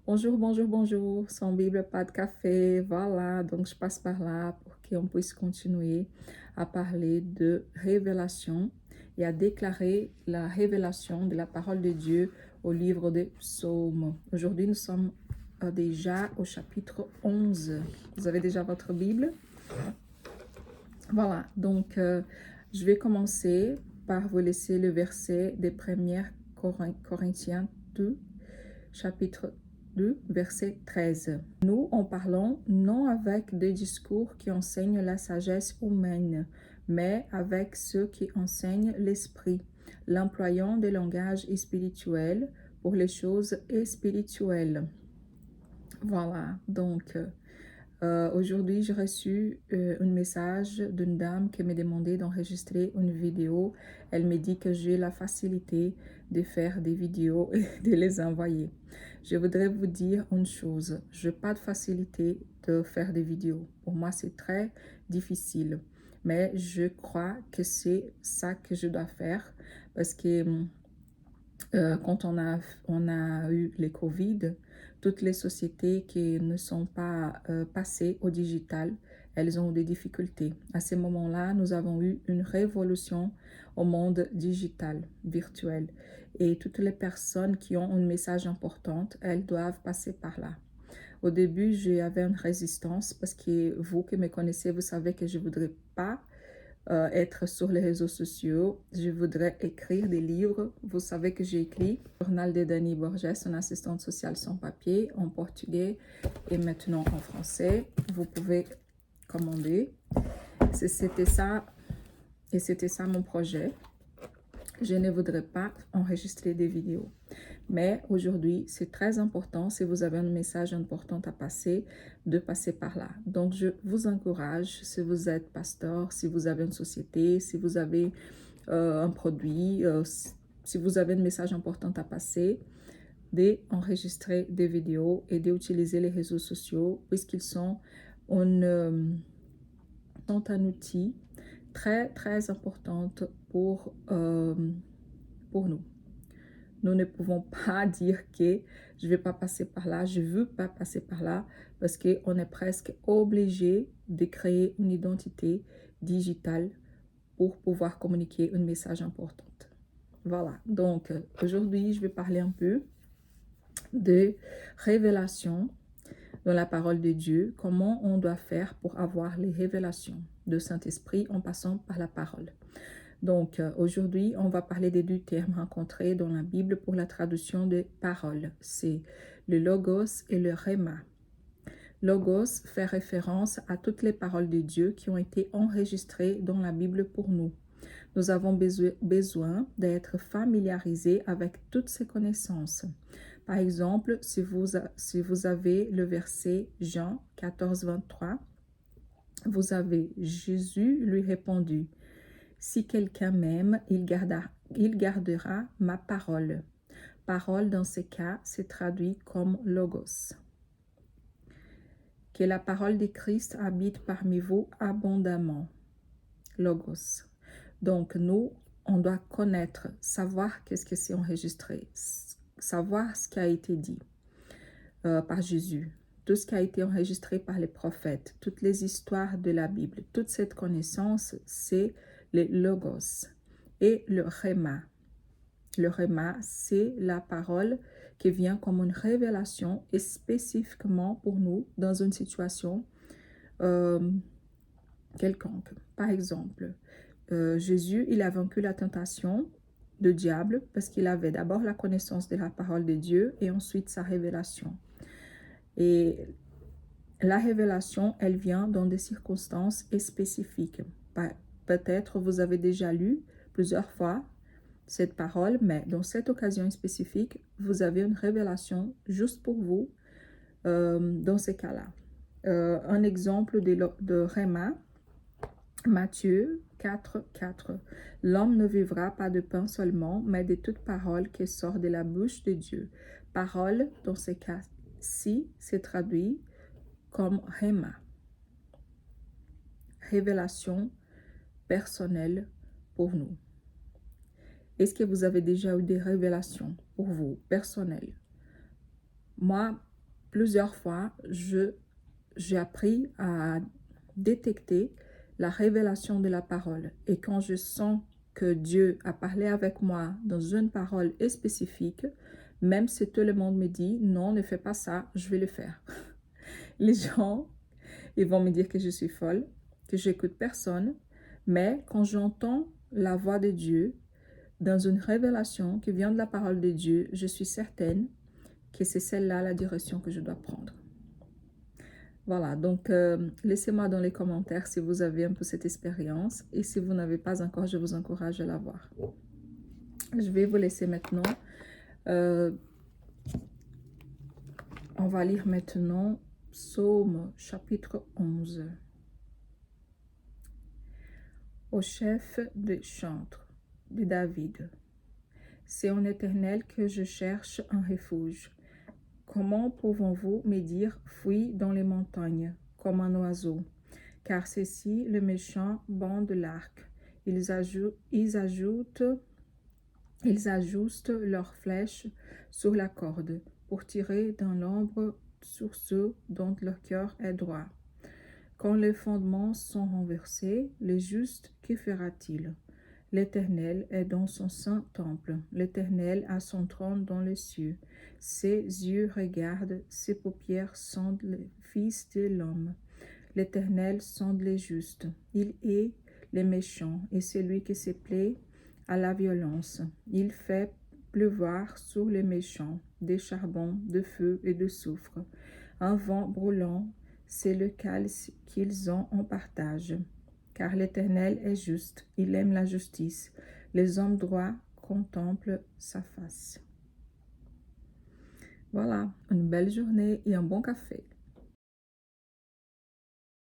Bonjour, bonjour, bonjour. Sans Bible, pas de café. Voilà, donc je passe par là pour qu'on puisse continuer à parler de révélation et à déclarer la révélation de la parole de Dieu au livre des psaumes. Aujourd'hui, nous sommes déjà au chapitre 11. Vous avez déjà votre Bible? Voilà, donc je vais commencer par vous laisser le verset des 1 Corinthiens 2, chapitre 2, verset 13. Nous en parlons non avec des discours qui enseignent la sagesse humaine, mais avec ceux qui enseignent l'esprit, l'employant des langages spirituels pour les choses spirituelles. Voilà, donc aujourd'hui j'ai reçu un message d'une dame qui m'a demandé d'enregistrer une vidéo. Elle me dit que j'ai la facilité de faire des vidéos et de les envoyer. Je voudrais vous dire une chose, je n'ai pas de facilité de faire des vidéos. Pour moi c'est très difficile, mais je crois que c'est ça que je dois faire parce que quand on a eu les Covid, toutes les sociétés qui ne sont pas passées au digital, elles ont des difficultés. À ce moment-là, nous avons eu une révolution au monde digital, virtuel. Et toutes les personnes qui ont un message important, elles doivent passer par là. Au début, j'avais une résistance parce que vous qui me connaissez, vous savez que je ne voudrais pas être sur les réseaux sociaux. Je voudrais écrire des livres. Vous savez que j'ai écrit le journal de Dani Borges, une assistante sociale sans papier, en portugais et maintenant en français. Vous pouvez commander. C'était ça et c'était ça mon projet. Je ne voudrais pas enregistrer des vidéos. Mais aujourd'hui, c'est très important, si vous avez un message important à passer, de passer par là. Donc, je vous encourage, si vous êtes pasteur, si vous avez une société, si vous avez un produit, si vous avez un message important à passer, d'enregistrer des vidéos et d'utiliser les réseaux sociaux, puisqu'ils sont un outil très, très important pour nous. Nous ne pouvons pas dire que je ne vais pas passer par là, je ne veux pas passer par là, parce qu'on est presque obligé de créer une identité digitale pour pouvoir communiquer un message important. Voilà, donc aujourd'hui, je vais parler un peu de révélation dans la parole de Dieu, comment on doit faire pour avoir les révélations de Saint-Esprit en passant par la parole. Donc, aujourd'hui, on va parler des deux termes rencontrés dans la Bible pour la traduction des paroles. C'est le logos et le rhéma. Logos fait référence à toutes les paroles de Dieu qui ont été enregistrées dans la Bible pour nous. Nous avons besoin d'être familiarisés avec toutes ces connaissances. Par exemple, si vous avez le verset Jean 14, 23, vous avez Jésus lui répondu. Si quelqu'un m'aime, il gardera ma parole. Parole, dans ce cas, c'est traduit comme logos. Que la parole de Christ habite parmi vous abondamment. Logos. Donc, nous, on doit connaître, savoir qu'est-ce que c'est enregistré, savoir ce qui a été dit par Jésus, tout ce qui a été enregistré par les prophètes, toutes les histoires de la Bible, toute cette connaissance, c'est le logos et le rhéma. Le rhéma, c'est la parole qui vient comme une révélation et spécifiquement pour nous dans une situation quelconque. Par exemple, Jésus, il a vaincu la tentation du diable parce qu'il avait d'abord la connaissance de la parole de Dieu et ensuite sa révélation. Et la révélation, elle vient dans des circonstances spécifiques. Peut-être vous avez déjà lu plusieurs fois cette parole, mais dans cette occasion spécifique, vous avez une révélation juste pour vous dans ces cas-là. Un exemple de rhéma, Matthieu 4, 4. L'homme ne vivra pas de pain seulement, mais de toute parole qui sort de la bouche de Dieu. Parole, dans ce cas-ci, c'est traduit comme rhéma. Révélation personnelle pour nous. Est-ce que vous avez déjà eu des révélations pour vous, personnelles? Moi, plusieurs fois, j'ai appris à détecter la révélation de la parole. Et quand je sens que Dieu a parlé avec moi dans une parole spécifique, même si tout le monde me dit, non, ne fais pas ça, je vais le faire. Les gens, ils vont me dire que je suis folle, que j'écoute personne, mais quand j'entends la voix de Dieu dans une révélation qui vient de la parole de Dieu, je suis certaine que c'est celle-là la direction que je dois prendre. Voilà, donc laissez-moi dans les commentaires si vous avez un peu cette expérience et si vous n'avez pas encore, je vous encourage à l'avoir. Je vais vous laisser maintenant. On va lire maintenant Psaume chapitre 11. Au chef des chantres de David. C'est en Éternel que je cherche un refuge. Comment pouvons-vous me dire, fuis dans les montagnes, comme un oiseau? Car ceux-ci, le méchant, bandent l'arc. Ils ajustent leurs flèches sur la corde pour tirer dans l'ombre sur ceux dont leur cœur est droit. Quand les fondements sont renversés, le juste, que fera-t-il? L'Éternel est dans son saint temple. L'Éternel a son trône dans les cieux. Ses yeux regardent, ses paupières sondent les fils de l'homme. L'Éternel sonde les justes. Il hait les méchants et celui qui se plaît à la violence. Il fait pleuvoir sur les méchants des charbons, de feu et de soufre. Un vent brûlant, c'est le calice qu'ils ont en partage. Car l'Éternel est juste, il aime la justice. Les hommes droits contemplent sa face. Voilà, une belle journée et un bon café.